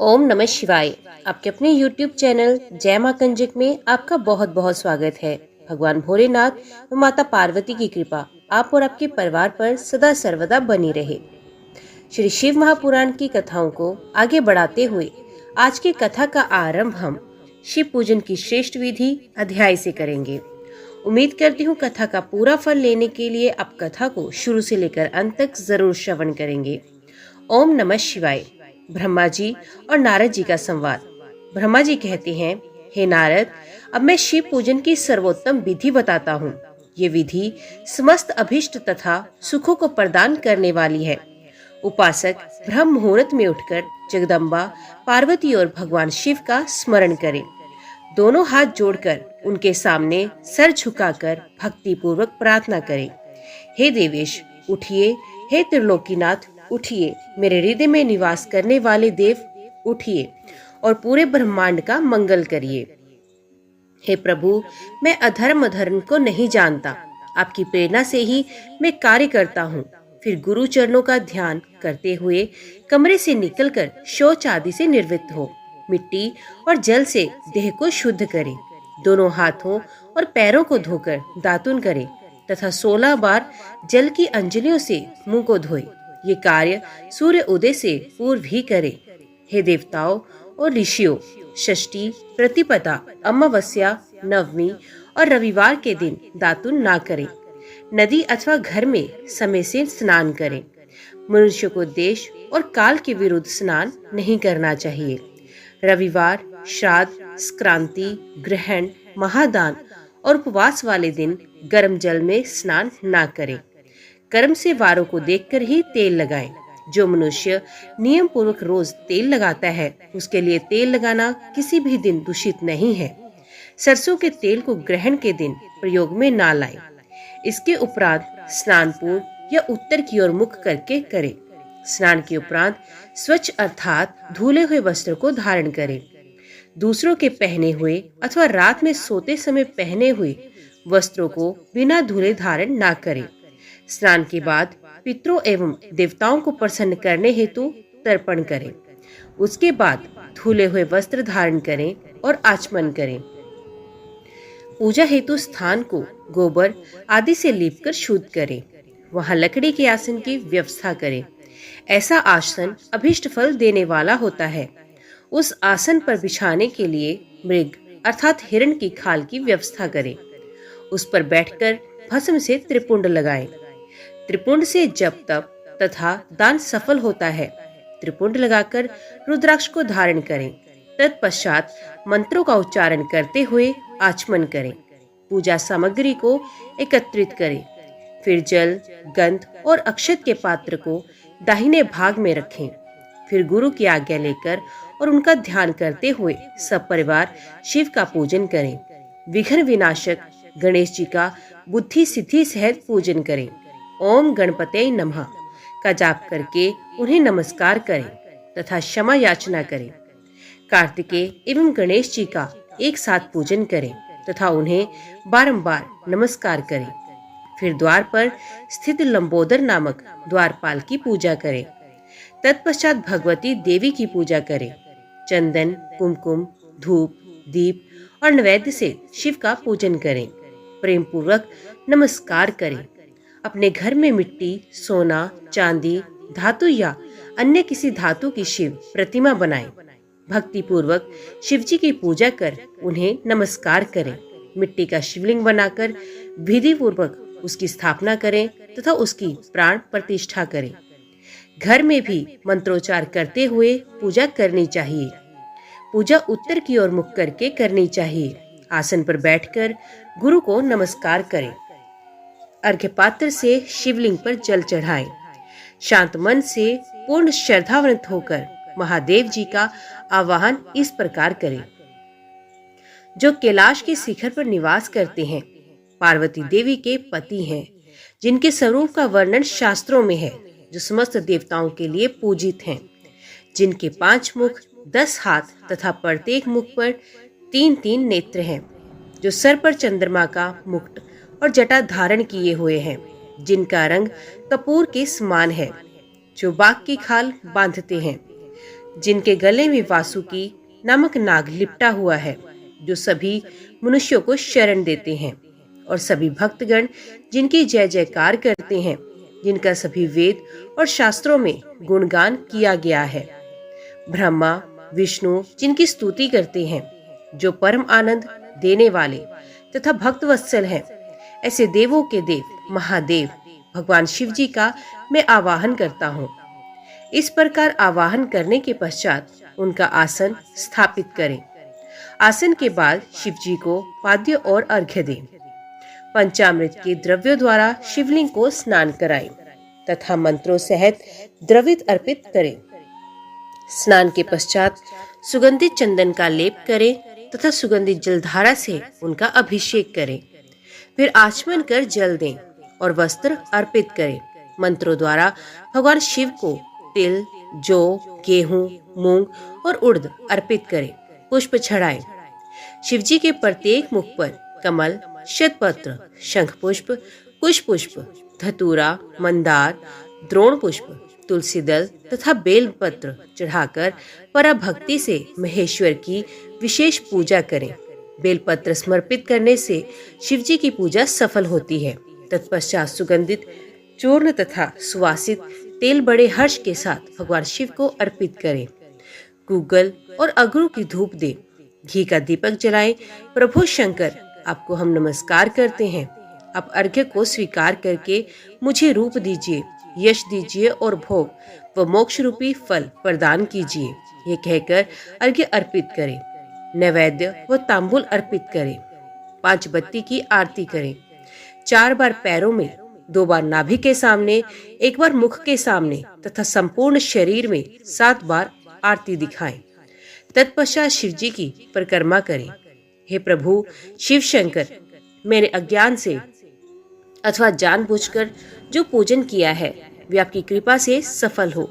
ओम नमः शिवाय। आपके अपने YouTube चैनल जय मां कंजक में आपका बहुत बहुत स्वागत है। भगवान भोलेनाथ व माता पार्वती की कृपा आप और आपके परिवार पर सदा सर्वदा बनी रहे। श्री शिव महापुराण की कथाओं को आगे बढ़ाते हुए आज की कथा का आरंभ हम शिव पूजन की श्रेष्ठ विधि अध्याय से करेंगे। उम्मीद करती हूँ कथा का पूरा फल लेने के लिए आप कथा को शुरू से लेकर अंत तक जरूर श्रवण करेंगे। ओम नमः शिवाय। ब्रह्मा जी और नारद जी का संवाद। ब्रह्मा जी कहते हैं, हे नारद, अब मैं शिव पूजन की सर्वोत्तम विधि बताता हूँ। ये विधि समस्त अभिष्ट तथा सुखों को प्रदान करने वाली है। उपासक ब्रह्म मुहूर्त में उठकर जगदम्बा पार्वती और भगवान शिव का स्मरण करें। दोनों हाथ जोड़कर उनके सामने सर झुकाकर भक्ति पूर्वक प्रार्थना करें। हे देवेश उठिए, हे त्रिलोकीनाथ उठिए, मेरे हृदय में निवास करने वाले देव उठिए और पूरे ब्रह्मांड का मंगल करिए। हे प्रभु, मैं अधर्म को नहीं जानता, आपकी प्रेरणा से ही मैं कार्य करता हूँ। फिर गुरु चरणों का ध्यान करते हुए कमरे से निकलकर शौच आदि से निवृत्त हो। मिट्टी और जल से देह को शुद्ध करें। दोनों हाथों और पैरों को धोकर दातुन करें तथा 16 बार जल की अंजलियों से मुंह को धोए। ये कार्य सूर्य उदय से पूर्व ही करें। हे देवताओं और ऋषियों, षष्ठी, प्रतिपदा, अमावस्या, नवमी और रविवार के दिन दातुन ना करें। नदी अथवा घर में समय से स्नान करें। मनुष्य को देश और काल के विरुद्ध स्नान नहीं करना चाहिए। रविवार, श्राद्ध, संक्रांति, ग्रहण, महादान और उपवास वाले दिन गर्म जल में स्नान ना करें। कर्म से वारों को देखकर ही तेल लगाएं। जो मनुष्य नियम पूर्वक रोज तेल लगाता है उसके लिए तेल लगाना किसी भी दिन दूषित नहीं है। सरसों के तेल को ग्रहण के दिन प्रयोग में ना लाएं। इसके उपरांत स्नान पूर्व या उत्तर की ओर मुख करके करें। स्नान के उपरांत स्वच्छ अर्थात धुले हुए वस्त्र को धारण करें। दूसरों के पहने हुए अथवा रात में सोते समय पहने हुए वस्त्रों को बिना धुले धारण ना करें। स्नान के बाद पितरों एवं देवताओं को प्रसन्न करने हेतु तर्पण करें। उसके बाद धुले हुए वस्त्र धारण करें और आचमन करें। पूजा हेतु स्थान को गोबर आदि से लीपकर शुद्ध करें। वहां लकड़ी के आसन की व्यवस्था करें। ऐसा आसन अभिष्ट फल देने वाला होता है। उस आसन पर बिछाने के लिए मृग अर्थात हिरण की खाल की व्यवस्था करें। उस पर बैठकर भस्म से त्रिपुंड लगाएं। त्रिपुंड से जप तप तथा दान सफल होता है। त्रिपुंड लगाकर रुद्राक्ष को धारण करें। तत्पश्चात मंत्रों का उच्चारण करते हुए आचमन करें। पूजा सामग्री को एकत्रित करें। फिर जल, गंध और अक्षत के पात्र को दाहिने भाग में रखें। फिर गुरु की आज्ञा लेकर और उनका ध्यान करते हुए सब परिवार शिव का पूजन करें। विघ्न विनाशक गणेश जी का बुद्धि सिद्धि सहित पूजन करें। ओम गणपते नमः का जाप करके उन्हें नमस्कार करें तथा क्षमा याचना करें। कार्तिकेय एवं गणेश जी का एक साथ पूजन करें तथा उन्हें बारंबार नमस्कार करें। फिर द्वार पर स्थित लंबोदर नामक द्वारपाल की पूजा करें। तत्पश्चात भगवती देवी की पूजा करें। चंदन, कुमकुम, धूप, दीप और नैवेद्य से शिव का पूजन करें। प्रेम पूर्वक नमस्कार करें। अपने घर में मिट्टी, सोना, चांदी, धातु या अन्य किसी धातु की शिव प्रतिमा बनाएं। भक्ति पूर्वक शिव जी की पूजा कर उन्हें नमस्कार करें। मिट्टी का शिवलिंग बनाकर विधि पूर्वक उसकी स्थापना करें तथा उसकी प्राण प्रतिष्ठा करें। घर में भी मंत्रोच्चार करते हुए पूजा करनी चाहिए। पूजा उत्तर की ओर मुख करके करनी चाहिए। आसन पर बैठकर गुरु को नमस्कार करें। अर्घ्य पात्र से शिवलिंग पर जल चढ़ाएं। शांत मन से पूर्ण श्रद्धावंत होकर महादेव जी का आवाहन इस प्रकार करें। जो कैलाश के शिखर पर निवास करते हैं, पार्वती देवी के पति हैं, जिनके स्वरूप का वर्णन शास्त्रों में है, जो समस्त देवताओं के लिए पूजित हैं, जिनके 5 मुख, 10 हाथ तथा प्रत्येक मुख पर 3-3 नेत्र हैं, जो सर पर चंद्रमा का मुकुट और जटा धारण किए हुए हैं, जिनका रंग कपूर के समान है, जो बाघ की खाल बांधते हैं, जिनके गले में वासुकी नामक नाग लिपटा हुआ है, जो सभी मनुष्यों को शरण देते हैं, और सभी भक्तगण जिनकी जय जयकार करते हैं, जिनका सभी वेद और शास्त्रों में गुणगान किया गया है। ब्रह्मा विष्णु जिनकी स्तुति करते हैं, जो परम आनंद देने वाले तथा भक्त वत्सल हैं, ऐसे देवों के देव महादेव भगवान शिव जी का मैं आवाहन करता हूँ। इस प्रकार आवाहन करने के पश्चात उनका आसन स्थापित करें। आसन के बाद शिव जी को पाद्य और अर्घ्य दें। पंचामृत के द्रव्यों द्वारा शिवलिंग को स्नान कराएं तथा मंत्रों सहित द्रवित अर्पित करें। स्नान के पश्चात सुगंधित चंदन का लेप करें तथा सुगंधित जलधारा से उनका अभिषेक करें। फिर आचमन कर जल दें और वस्त्र अर्पित करें। मंत्रों द्वारा भगवान शिव को तिल, जौ, गेहूं, मूंग और उड़द अर्पित करें। पुष्प चढ़ाएं। शिव जी के प्रत्येक मुख पर कमल, शतपत्र, शंख पुष्प, कुश पुष्प, धतूरा, मंदार, द्रोण पुष्प, तुलसी दल तथा बेल पत्र चढ़ाकर पराभक्ति से महेश्वर की विशेष पूजा करें। बेलपत्र समर्पित करने से शिव जी की पूजा सफल होती है। तत्पश्चात सुगंधित चूर्ण तथा सुवासित तेल बड़े हर्ष के साथ भगवान शिव को अर्पित करें। गूगल और अगरू की धूप दें। घी का दीपक जलाएं। प्रभु शंकर, आपको हम नमस्कार करते हैं। आप अर्घ्य को स्वीकार करके मुझे रूप दीजिए, यश दीजिए और भोग व मोक्ष रूपी फल प्रदान कीजिए। ये कहकर अर्घ्य अर्पित करें। नैवेद्य व तांबूल अर्पित करें। 5 बत्ती की आरती करें। 4 बार पैरों में, 2 बार नाभि के सामने, 1 बार मुख के सामने तथा संपूर्ण शरीर में 7 बार आरती दिखाएं। तत्पश्चात शिव जी की परिक्रमा करें। हे प्रभु शिव शंकर, मैंने अज्ञान से अथवा जानबूझकर जो पूजन किया है वे आपकी कृपा से सफल हो।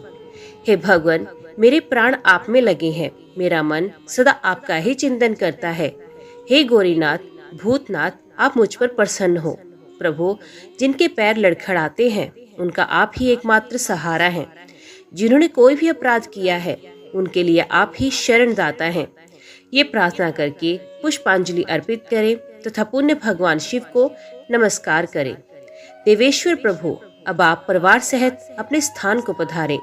हे भगवान, मेरे प्राण आप में लगे हैं। मेरा मन सदा आपका ही चिंतन करता है। हे गौरीनाथ, भूतनाथ, आप मुझ पर प्रसन्न हो। प्रभु, जिनके पैर लड़खड़ाते हैं उनका आप ही एकमात्र सहारा है। जिन्होंने कोई भी अपराध किया है उनके लिए आप ही शरणदाता हैं। ये प्रार्थना करके पुष्पांजलि अर्पित करें तथा पुण्य भगवान शिव को नमस्कार करें। देवेश्वर प्रभु, अब आप परिवार सहित अपने स्थान को पधारें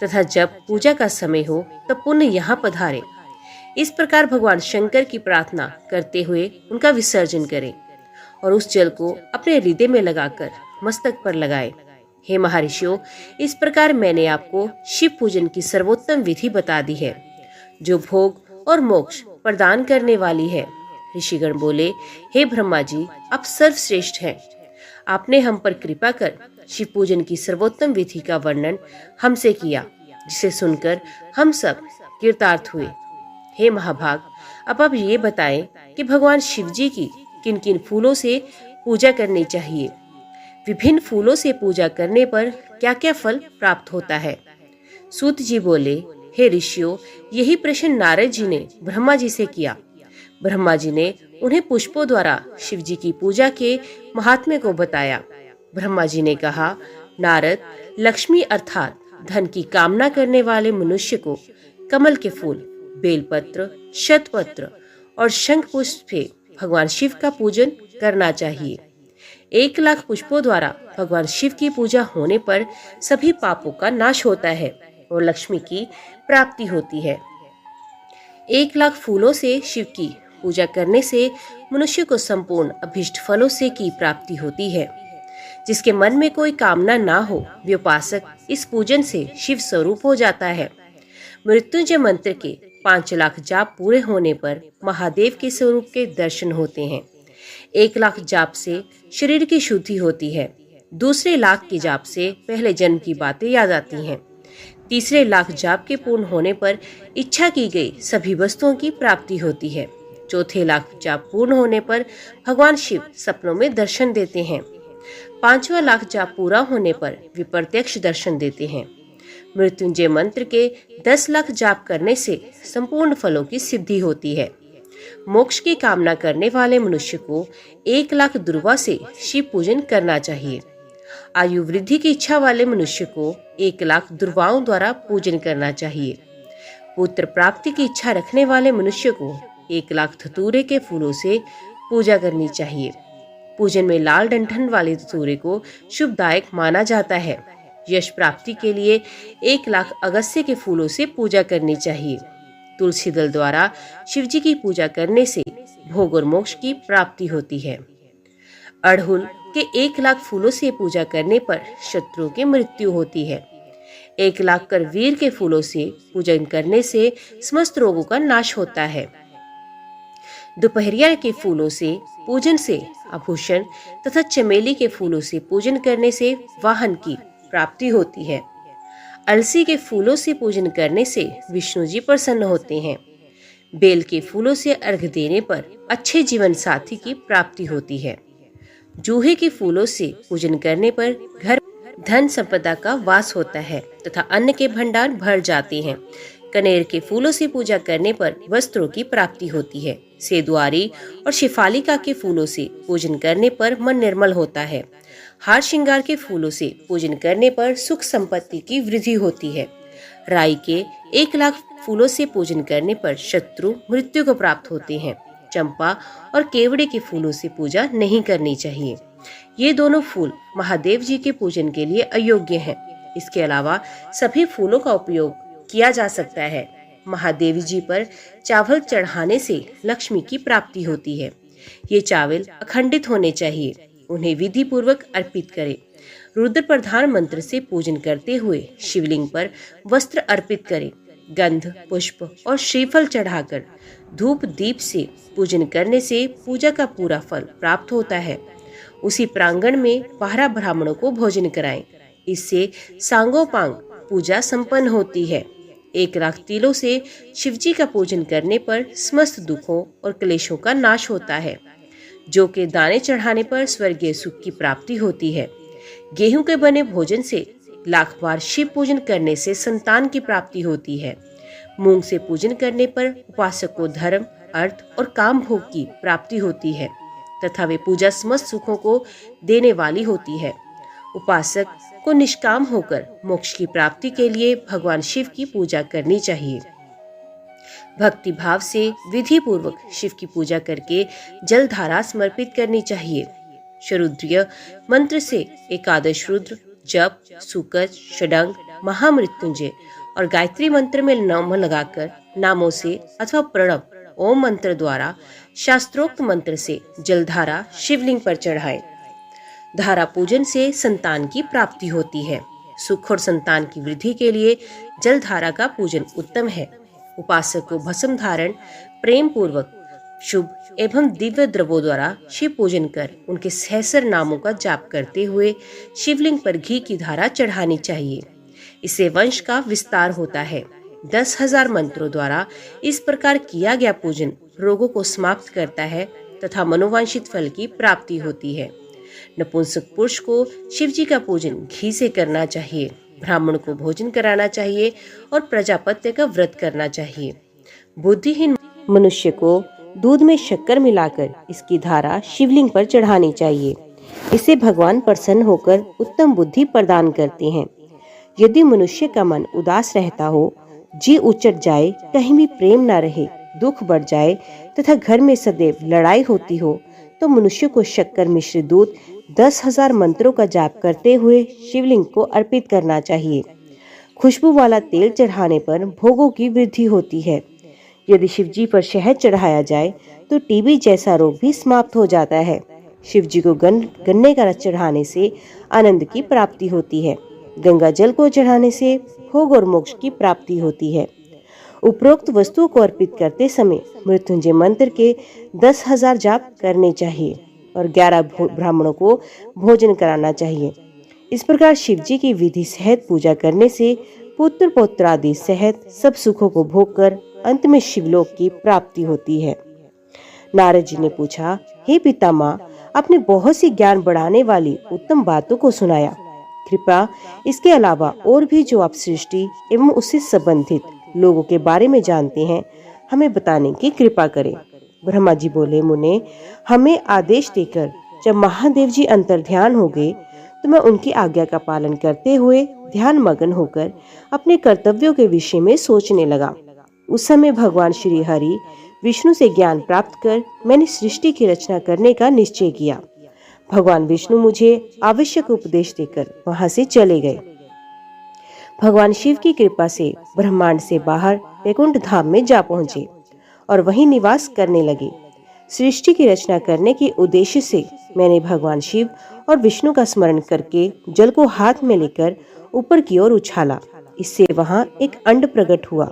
तथा जब पूजा का समय हो तब पुण्य यहाँ पधारें। इस प्रकार भगवान शंकर की प्रार्थना करते हुए उनका विसर्जन करें और उस जल को अपने हृदय में लगाकर मस्तक पर लगाएं। हे महर्षियों, इस प्रकार मैंने आपको शिव पूजन की सर्वोत्तम विधि बता दी है, जो भोग और मोक्ष प्रदान करने वाली है। ऋषिगण बोले, हे ब्रह्मा जी, आप सर्वश्रेष्ठ हैं। आपने हम पर कृपा कर शिव पूजन की सर्वोत्तम विधि का वर्णन हमसे किया, जिसे सुनकर हम सब कृतार्थ हुए। हे महाभाग, अब आप ये बताएं कि भगवान शिव जी की किन किन फूलों से पूजा करनी चाहिए। विभिन्न फूलों से पूजा करने पर क्या क्या फल प्राप्त होता है। सूत जी बोले, हे ऋषियों, यही प्रश्न नारद जी ने ब्रह्मा जी से किया। ब्रह्मा जी ने उन्हें पुष्पों द्वारा शिव जी की पूजा के महात्म्य को बताया। ब्रह्मा जी ने कहा, नारद, लक्ष्मी अर्थात धन की कामना करने वाले मनुष्य को कमल के फूल, बेलपत्र, शतपत्र और शंख पुष्प से भगवान शिव का पूजन करना चाहिए। 1 लाख पुष्पों द्वारा भगवान शिव की पूजा होने पर सभी पापों का नाश होता है और लक्ष्मी की प्राप्ति होती है। 1 लाख फूलों से शिव की पूजा करने से मनुष्य को संपूर्ण अभीष्ट फलों से की प्राप्ति होती है। जिसके मन में कोई कामना ना हो, वे उपासक इस पूजन से शिव स्वरूप हो जाता है। मृत्युंजय मंत्र के 5 लाख जाप पूरे होने पर महादेव के स्वरूप के दर्शन होते हैं। 1 लाख जाप से शरीर की शुद्धि होती है। दूसरे लाख के जाप से पहले जन्म की बातें याद आती हैं। तीसरे लाख जाप के पूर्ण होने पर इच्छा की गई सभी वस्तुओं की प्राप्ति होती है। चौथे लाख जाप पूर्ण होने पर भगवान शिव सपनों में दर्शन देते हैं। 5वां लाख जाप पूरा होने पर वे प्रत्यक्ष दर्शन देते हैं। मृत्युंजय मंत्र के 10 लाख जाप करने से संपूर्ण फलों की सिद्धि होती है। मोक्ष की कामना करने वाले मनुष्य को 1 लाख दुर्वा से शिव पूजन करना चाहिए। आयु वृद्धि की इच्छा वाले मनुष्य को 1 लाख दुर्वाओं द्वारा पूजन करना चाहिए। पुत्र प्राप्ति की इच्छा रखने वाले मनुष्य को 1 लाख धतूरे के फूलों से पूजा करनी चाहिए। पूजन में लाल डंठल वाले धतूरे को शुभदायक माना जाता है। यश प्राप्ति के लिए 1 लाख अगस्त्य के फूलों से पूजा करनी चाहिए। तुलसी दल द्वारा शिवजी की पूजा करने से भोग और मोक्ष की प्राप्ति होती है। अड़हुल के 1 लाख फूलों से पूजा करने पर शत्रुओं की मृत्यु होती है। 1 लाख करवीर के फूलों से पूजन करने से समस्त रोगों का नाश होता है। दोपहरिया के फूलों से पूजन से आभूषण तथा चमेली के फूलों से पूजन करने से वाहन की प्राप्ति होती है। अलसी के फूलों से पूजन करने से विष्णु जी प्रसन्न होते हैं। बेल के फूलों से अर्घ देने पर अच्छे जीवन साथी की प्राप्ति होती है। जूहे के फूलों से पूजन करने पर घर धन संपदा का वास होता है तथा अन्न के भंडार भर जाते हैं। कनेर के फूलों से पूजा करने पर वस्त्रों की प्राप्ति होती है। सेदुआरी और शिफालिका के फूलों से पूजन करने पर मन निर्मल होता है। हार श्रृंगार के फूलों से पूजन करने पर सुख संपत्ति की वृद्धि होती है। राई के 1 लाख फूलों से पूजन करने पर शत्रु मृत्यु को प्राप्त होते हैं। चंपा और केवड़े के फूलों से पूजा नहीं करनी चाहिए। ये दोनों फूल महादेव जी के पूजन के लिए अयोग्य हैं। इसके अलावा सभी फूलों का उपयोग किया जा सकता है। महादेव जी पर चावल चढ़ाने से लक्ष्मी की प्राप्ति होती है। ये चावल अखंडित होने चाहिए। उन्हें विधि पूर्वक अर्पित करें। रुद्र प्रधान मंत्र से पूजन करते हुए शिवलिंग पर वस्त्र अर्पित करें। गंध, पुष्प और श्रीफल चढ़ाकर धूप दीप से पूजन करने से पूजा का पूरा फल प्राप्त होता है। उसी प्रांगण में 12 ब्राह्मणों को भोजन कराएं। इससे सांगोपांग पूजा संपन्न होती है। 1 लाख तिलों से शिवजी का पूजन करने पर समस्त दुखों और क्लेशों का नाश होता है। जौ के दाने चढ़ाने पर स्वर्गीय सुख की प्राप्ति होती है। गेहूं के बने भोजन से 1 लाख बार शिव पूजन करने से संतान की प्राप्ति होती है। मूंग से पूजन करने पर उपासक को धर्म, अर्थ और काम भोग की प्राप्ति होती है तथा वे पूजा समस्त सुखों को देने वाली होती है। उपासक को निष्काम होकर मोक्ष की प्राप्ति के लिए भगवान शिव की पूजा करनी चाहिए। भक्ति भाव से विधि पूर्वक शिव की पूजा करके जल धारा समर्पित करनी चाहिए। शरुद्रीय मंत्र से एकादश रुद्र, जप, सुकज, षडंग, महामृत्युंजय और गायत्री मंत्र में नाम लगाकर नामों से अथवा प्रणव ओम मंत्र द्वारा शास्त्रोक्त मंत्र से जलधारा शिवलिंग पर चढ़ाएं। धारा पूजन से संतान की प्राप्ति होती है। सुख और संतान की वृद्धि के लिए जलधारा का पूजन उत्तम है। उपासक को भस्म धारण प्रेम पूर्वक शुभ एवं दिव्य द्रवों द्वारा शिव पूजन कर उनके सहस्र नामों का जाप करते हुए शिवलिंग पर घी की धारा चढ़ानी चाहिए। इससे वंश का विस्तार होता है। 10,000 मंत्रों द्वारा इस प्रकार किया गया पूजन रोगों को समाप्त करता है तथा मनोवांछित फल की प्राप्ति होती है। नपुंसक पुरुष को शिवजी का पूजन घी से करना चाहिए। ब्राह्मण को भोजन कराना चाहिए और प्रजापत्य का व्रत करना चाहिए। बुद्धिहीन मनुष्य को दूध में शक्कर मिलाकर इसकी धारा शिवलिंग पर चढ़ानी चाहिए। इससे भगवान प्रसन्न होकर उत्तम बुद्धि प्रदान करते हैं। यदि मनुष्य का मन उदास रहता हो, जी उचट जाए, कहीं भी प्रेम न रहे, दुख बढ़ जाए तथा घर में सदैव लड़ाई होती हो, तो मनुष्य को शक्कर मिश्रित दूध 10,000 मंत्रों का जाप करते हुए शिवलिंग को अर्पित करना चाहिए। खुशबू वाला तेल चढ़ाने पर भोगों की वृद्धि होती है। यदि शिवजी पर शहद चढ़ाया जाए तो टीबी जैसा रोग भी समाप्त हो जाता है। शिवजी को गन्ने का रस चढ़ाने से आनंद की प्राप्ति होती है। गंगा जल को चढ़ाने से भोग और मोक्ष की प्राप्ति होती है। उपरोक्त वस्तुओं को अर्पित करते समय मृत्युंजय मंत्र के 10,000 जाप करने चाहिए और 11 ब्राह्मणों को भोजन कराना चाहिए। इस प्रकार शिवजी की विधि सहित पूजा करने से पुत्र पौत्र आदि सहित सब सुखों को भोग कर अंत में शिवलोक की प्राप्ति होती है। नारद जी ने पूछा, हे पितामह, आपने बहुत सी ज्ञान बढ़ाने वाली उत्तम बातों को सुनाया। कृपा इसके अलावा और भी जो आप सृष्टि एवं उससे संबंधित लोगों के बारे में जानते हैं, हमें बताने की कृपा करें। ब्रह्मा जी बोले, मुने, हमें आदेश देकर जब महादेव जी अंतर्ध्यान हो गए तो मैं उनकी आज्ञा का पालन करते हुए ध्यान मग्न होकर अपने कर्तव्यों के विषय में सोचने लगा। उस समय भगवान श्री हरि विष्णु से ज्ञान प्राप्त कर मैंने सृष्टि की रचना करने का निश्चय किया। भगवान विष्णु मुझे आवश्यक उपदेश देकर वहां से चले गए। भगवान शिव की कृपा से ब्रह्मांड से बाहर वैकुंठ धाम में जा पहुंचे और वहीं निवास करने लगे। सृष्टि की रचना करने के उद्देश्य से मैंने भगवान शिव और विष्णु का स्मरण करके जल को हाथ में लेकर ऊपर की ओर उछाला। इससे वहां एक अंड प्रकट हुआ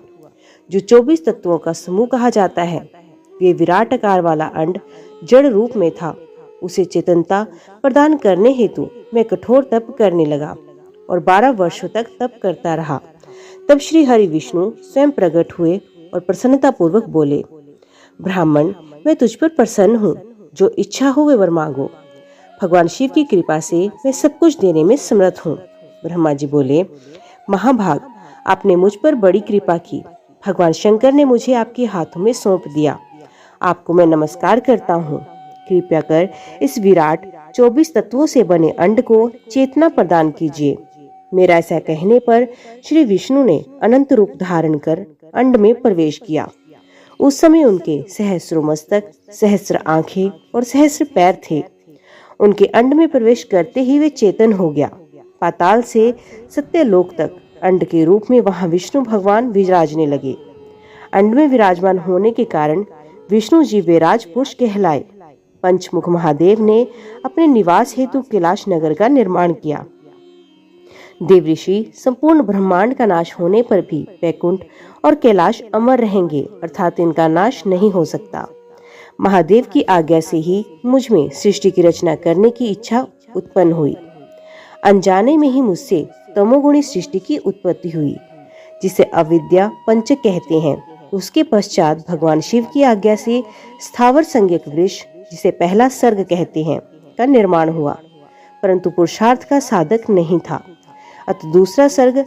जो 24 तत्वों का समूह कहा जाता है। ये विराट आकार वाला अंड जड़ रूप में था। उसे चेतनता प्रदान करने हेतु मैं कठोर तप करने लगा और 12 वर्षों तक तप करता रहा। तब श्री हरि विष्णु स्वयं प्रकट हुए और प्रसन्नता पूर्वक बोले, ब्राह्मण, मैं तुझ पर प्रसन्न हूँ। जो इच्छा हो वे वर मांगो। भगवान शिव की कृपा से मैं सब कुछ देने में समर्थ हूँ। ब्रह्मा जी बोले, महाभाग, आपने मुझ पर बड़ी कृपा की। भगवान शंकर ने मुझे आपके हाथों में सौंप दिया। आपको मैं नमस्कार करता हूँ। कृपया कर इस विराट 24 तत्वों से बने अंड को चेतना प्रदान कीजिए। मेरा ऐसा कहने पर श्री विष्णु ने अनंत रूप धारण कर अंड में प्रवेश किया। उस समय उनके सहस्रों मस्तक, सहस्र आंखें और सहस्र पैर थे। उनके अंड में प्रवेश करते ही वे चेतन हो गया। पाताल से सत्यलोक तक अंड के रूप में वहां विष्णु भगवान विराजने लगे। अंड में विराजमान होने के कारण विष्णु जी विराज पुरुष कहलाए। पंचमुख महादेव ने अपने निवास हेतु कैलाश नगर का निर्माण किया। देव ऋषि संपूर्ण ब्रह्मांड का नाश होने पर भी वैकुंठ और कैलाश अमर रहेंगे, अर्थात इनका नाश नहीं हो सकता। महादेव की आज्ञा से ही मुझ में सृष्टि की रचना करने की इच्छा उत्पन्न हुई। अनजाने में ही मुझसे तमोगुणी सृष्टि की उत्पत्ति हुई, जिसे अविद्या पंचक कहते हैं। उसके पश्चात भगवान शिव की आज्ञा से स्थावर संज्ञक वृक्ष, जिसे पहला सर्ग कहते हैं, का निर्माण हुआ, परंतु पुरुषार्थ का साधक नहीं था। अतः दूसरा सर्ग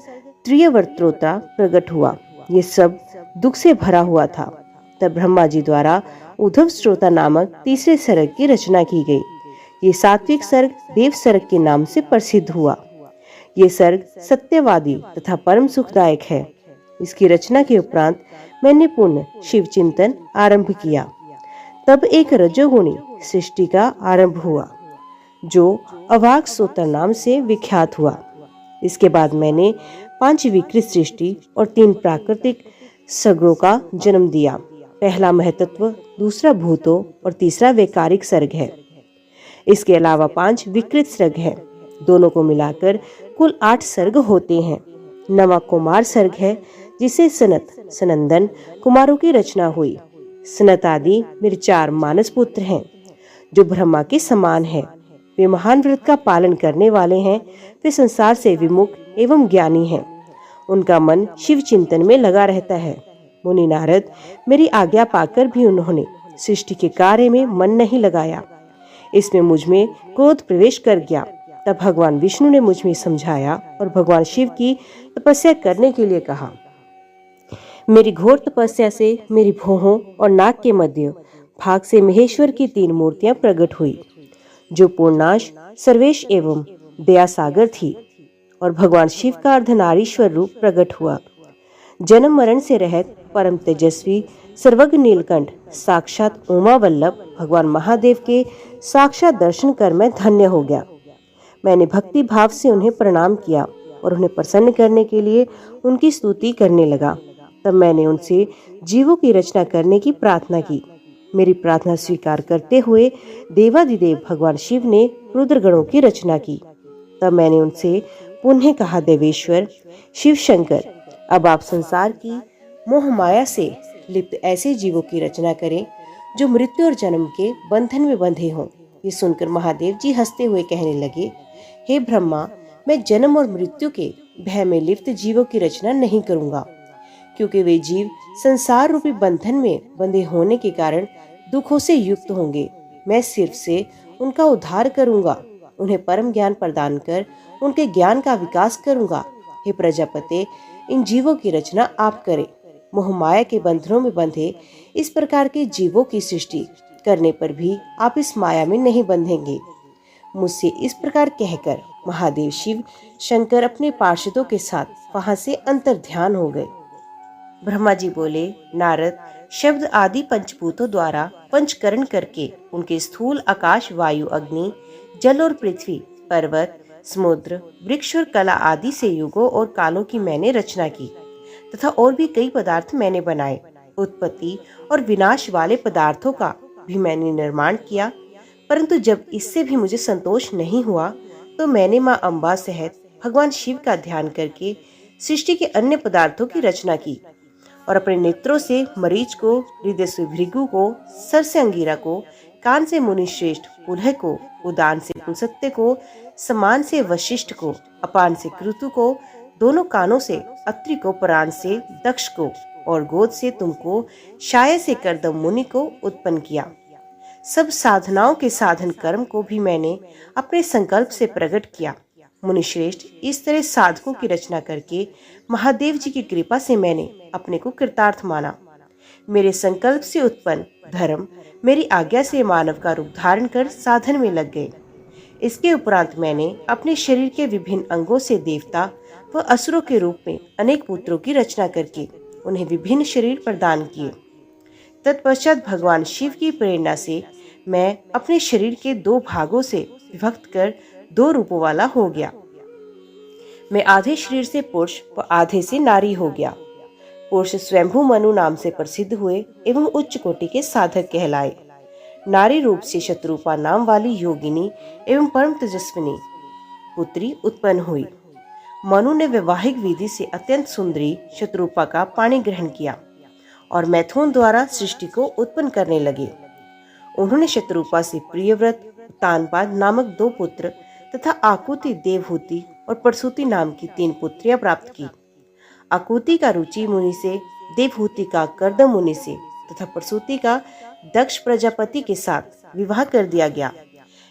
त्रियवर्त्रोता प्रकट हुआ। ये सब दुख से भरा हुआ था। तब ब्रह्मा जी द्वारा उद्धव स्त्रोता नामक तीसरे सर्ग की रचना की गई। ये सात्विक सर्ग देव सर्ग के नाम से प्रसिद्ध हुआ। ये सर्ग सत्यवादी तथा परम सुखदायक है। इसकी रचना के उपरांत मैंने पुनः शिव चिंतन आरंभ किया। तब एक रजोगुणी सृष्टि का आरंभ हुआ जो अवाक सोतर नाम से विख्यात हुआ। इसके बाद मैंने 5 विकृत सृष्टि और 3 प्राकृतिक सर्गों का जन्म दिया। पहला महतत्व, दूसरा भूतों और तीसरा वैकारिक सर्ग है। इसके अलावा 5 विकृत सर्ग है। दोनों को मिलाकर कुल 8 सर्ग होते हैं। नवा कुमार सर्ग है, जिसे सनत सनंदन कुमारों की रचना हुई। सनत आदि मेरे 4 मानस पुत्र हैं, जो ब्रह्मा के समान है। वे महान व्रत का पालन करने वाले हैं। वे संसार से विमुख एवं ज्ञानी हैं। उनका मन शिव चिंतन में लगा रहता है। मुनि नारद मेरी आज्ञा पाकर भी उन्होंने सृष्टि के कार्य में मन नहीं लगाया। इसमें मुझ में क्रोध प्रवेश कर गया। तब भगवान विष्णु ने मुझ में समझाया और भगवान शिव की तपस्या करने के लिए कहा। मेरी घोर तपस्या से मेरी भौहों और नाक के मध्य भाग से महेश्वर की 3 मूर्तियां प्रकट हुई, जो पूर्णाश, सर्वेश एवं दया सागर थी। और भगवान शिव का अर्धनारीश्वर रूप प्रकट हुआ। जन्म मरण से रहित परम तेजस्वी सर्वज्ञ नीलकंठ साक्षात उमा वल्लभ भगवान महादेव के साक्षात दर्शन कर मैं धन्य हो गया। मैंने भक्ति भाव से उन्हें प्रणाम किया और उन्हें प्रसन्न करने के लिए उनकी स्तुति करने लगा। तब मैंने उनसे जीवों की रचना करने की प्रार्थना की। मेरी प्रार्थना स्वीकार करते हुए देवादिदेव भगवान शिव ने रुद्रगणों की रचना की। तब मैंने उनसे पुनः कहा, देवेश्वर शिव शंकर, अब आप संसार की मोह माया से लिप्त ऐसे जीवों की रचना करें जो मृत्यु और जन्म के बंधन में बंधे हों। ये सुनकर महादेव जी हंसते हुए कहने लगे, हे ब्रह्मा, मैं जन्म और मृत्यु के भय में लिप्त जीवों की रचना नहीं करूंगा, क्योंकि वे जीव संसार रूपी बंधन में बंधे होने के कारण दुखों से युक्त होंगे। मैं सिर्फ से उनका उद्धार करूंगा, उन्हें परम ज्ञान प्रदान कर उनके ज्ञान का विकास करूंगा। हे प्रजापते, इन जीवों की रचना आप करें। मोह माया के बंधनों में बंधे इस प्रकार के जीवों की सृष्टि करने पर भी आप इस माया में नहीं बंधेंगे। मुझसे इस प्रकार कहकर महादेव शिव शंकर अपने पार्षदों के साथ वहां से अंतर्ध्यान हो गए। ब्रह्मा जी बोले, नारद, शब्द आदि पंचभूतों द्वारा पंचकरण करके उनके स्थूल आकाश, वायु, अग्नि, जल और पृथ्वी, पर्वत, समुद्र, वृक्ष और कला आदि से युगों और कालों की मैंने रचना की तथा और भी कई पदार्थ मैंने बनाए। उत्पत्ति और विनाश वाले पदार्थों का भी मैंने निर्माण किया। परंतु जब इससे भी मुझे संतोष नहीं हुआ तो मैंने माँ अम्बा सहित भगवान शिव का ध्यान करके सृष्टि के अन्य पदार्थों की रचना की और अपने नेत्रों से मरीच को, हृदय से भृगु को, सर से अंगिरा को, कान से मुनिश्रेष्ठ पुलह को, उदान से पुलसत्य को, समान से वशिष्ठ को, अपान से कृतु को, दोनों कानों से अत्रि को, प्राण से दक्ष को और गोद से तुमको, शाय से कर्दम मुनि को उत्पन्न किया। सब साधनाओं के साधन कर्म को भी मैंने अपने संकल्प से प्रकट किया। मुनिश्रेष्ठ, इस तरह साधकों की रचना करके महादेव जी की कृपा से मैंने अपने को कृतार्थ माना। मेरे संकल्प से उत्पन्न धर्म मेरी आज्ञा से मानव का रूप धारण कर साधन में लग गए। इसके उपरांत मैंने अपने शरीर के विभिन्न अंगों से देवता व असुरों के रूप में अनेक पुत्रों की रचना करके उन्हें विभिन्न शरीर प्रदान किए। तत्पश्चात भगवान शिव की प्रेरणा से मैं अपने शरीर के 2 भागों से विभक्त कर 2 रूपों वाला हो गया। मैं आधे शरीर से पुरुष व आधे से नारी हो गया। पुरुष स्वयंभू मनु नाम से प्रसिद्ध हुए एवं उच्च कोटि के साधक कहलाए। नारी रूप से शत्रुपा नाम वाली योगिनी एवं परम तेजस्विनी पुत्री उत्पन्न हुई। मनु ने वैवाहिक विधि से अत्यंत सुंदरी शत्रुपा का पाणी ग्रहण किया और मैथुन द्वारा सृष्टि को उत्पन्न करने लगे। उन्होंने शत्रुपा से प्रियव्रत, तानपाद नामक 2 पुत्र तथा आकुति, देवहूति और परसुति नाम की 3 पुत्रियां प्राप्त की। आकुति का रुचि मुनि से, देवहूति का कर्दम मुनि से तथा परसुति का दक्ष प्रजापति के साथ विवाह कर दिया गया।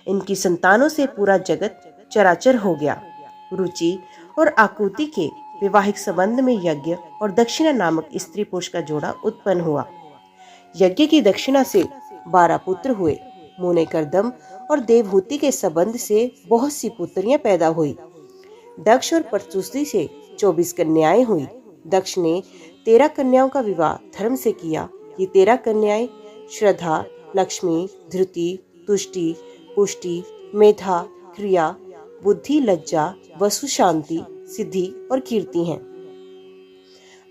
इनकी संतानों से पूरा जगत चराचर हो गया। रुचि और आकुति के वैवाहिक संबंध में यज्ञ और दक्षिणा नामक स्त्री पुरुष का जोड़ा उत्पन्न हुआ। यज्ञ की दक्षिणा से 12 पुत्र हुए। मुने, कर्दम और देवहूति के संबंध से बहुत सी पुत्रियां पैदा हुई। दक्ष और परसुति से 24 कन्याएं हुई। दक्ष ने 13 कन्याओं का विवाह धर्म से किया। ये 13 कन्याएं श्रद्धा, लक्ष्मी, धृति, तुष्टि, पुष्टि, मेधा, क्रिया, बुद्धि, लज्जा, वसु, शांति, सिद्धि और कीर्ति हैं।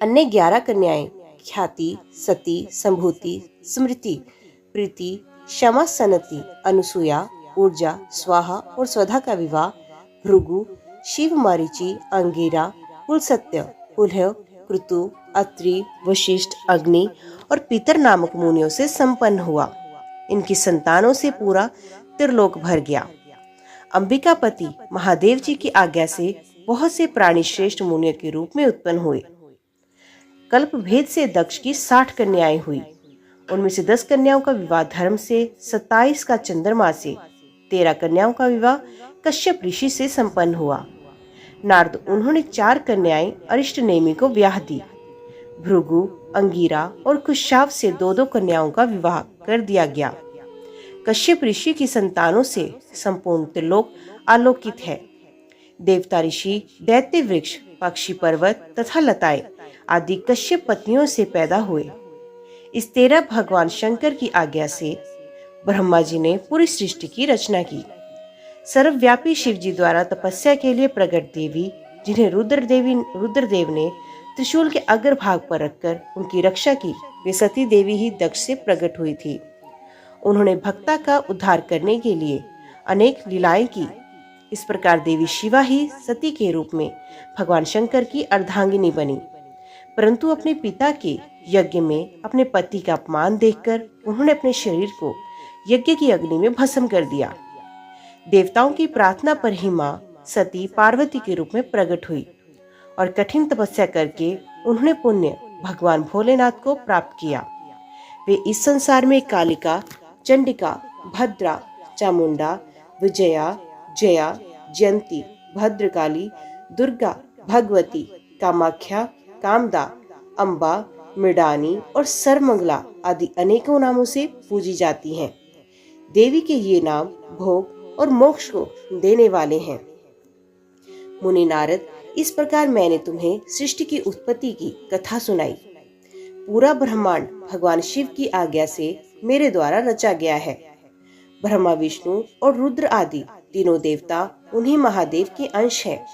अन्य 11 कन्याएं ख्याति, सती, संभूति, स्मृति, प्रीति, क्षमा, सनति, अनुसूया, ऊर्जा, स्वाहा और स्वधा का विवाह भृगु, शिव, मारीचि, अंगिरा, पुलसत्य, पुलह, कृतु, अत्रि, वशिष्ठ, अग्नि और पितर नामक मुनियों से संपन्न हुआ। इनकी संतानों से पूरा त्रिलोक भर गया। अंबिकापति महादेव जी की आज्ञा से बहुत से प्राणी श्रेष्ठ मुनियों के रूप में उत्पन्न हुए। कल्प भेद से दक्ष की 60 कन्याएं हुई। उनमें से 10 कन्याओं का विवाह धर्म से, 27 का चंद्रमा से, 13 कन्याओं का विवाह कश्यप ऋषि से संपन्न हुआ। नारद, उन्होंने 4 कन्याएं अरिष्ट नेमि को ब्याह दी। भृगु, अंगिरा और कुशाव से 2-2 कन्याओं का विवाह कर दिया गया। कश्यप ऋषि की संतानों से संपूर्ण त्रिलोक आलोकित है। देवता ऋषि, दैत्य वृक्ष, पक्षी, पर्वत तथा लताएं आदि कश्यप पत्नियों से पैदा हुए। इस 13 भगवान शंकर की आज्ञा से ब्रह्मा जी ने पूरी सृष्टि की रचना की। सर्वव्यापी शिव जी द्वारा तपस्या के लिए प्रकट देवी, जिन्हें रुद्रदेव ने त्रिशूल के अग्रभाग पर रखकर उनकी रक्षा की, वे सती देवी ही दक्ष से प्रकट हुई थी। उन्होंने भक्ता का उद्धार करने के लिए अनेक लीलाएं की। इस प्रकार देवी शिवा ही सती के रूप में भगवान शंकर की अर्धांगिनी बनी। परंतु अपने पिता के यज्ञ में अपने पति का अपमान देखकर उन्होंने अपने शरीर को यज्ञ की अग्नि में भस्म कर दिया। देवताओं की प्रार्थना पर ही मां सती पार्वती के रूप में प्रकट हुई और कठिन तपस्या करके उन्होंने पुण्य भगवान भोलेनाथ को प्राप्त किया। वे इस संसार में कालिका, चंडिका, भद्रा, चामुंडा, विजया, जया, जयंती, भद्रकाली, दुर्गा, भगवती, कामाख्या, कामदा, अम्बा, मृडानी और सर्वमंगला आदि अनेकों नामों से पूजी जाती हैं। देवी के ये नाम भोग और मोक्ष को देने वाले हैं। मुनि नारद, इस प्रकार मैंने तुम्हें सृष्टि की उत्पत्ति की कथा सुनाई। पूरा ब्रह्मांड भगवान शिव की आज्ञा से मेरे द्वारा रचा गया है। ब्रह्मा, विष्णु और रुद्र आदि तीनों देवता उन्हीं महादेव के अंश हैं।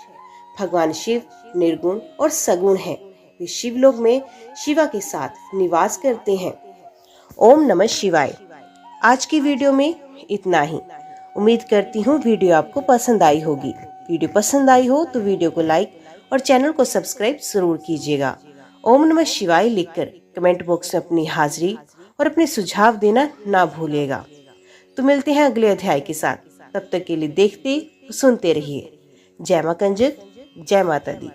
भगवान शिव निर्गुण और सगुण हैं। वे शिवलोक में शिवा के साथ निवास करते हैं। ओम नमः शिवाय। आज की वीडियो में इतना ही। उम्मीद करती हूँ वीडियो आपको पसंद आई होगी। वीडियो पसंद आई हो तो वीडियो को लाइक और चैनल को सब्सक्राइब जरूर कीजिएगा। ओम नमः शिवाय लिखकर कमेंट बॉक्स में अपनी हाजिरी और अपने सुझाव देना ना भूलिएगा। तो मिलते हैं अगले अध्याय के साथ। तब तक के लिए देखते सुनते रहिए। जय मां कंजक, जय माता दी।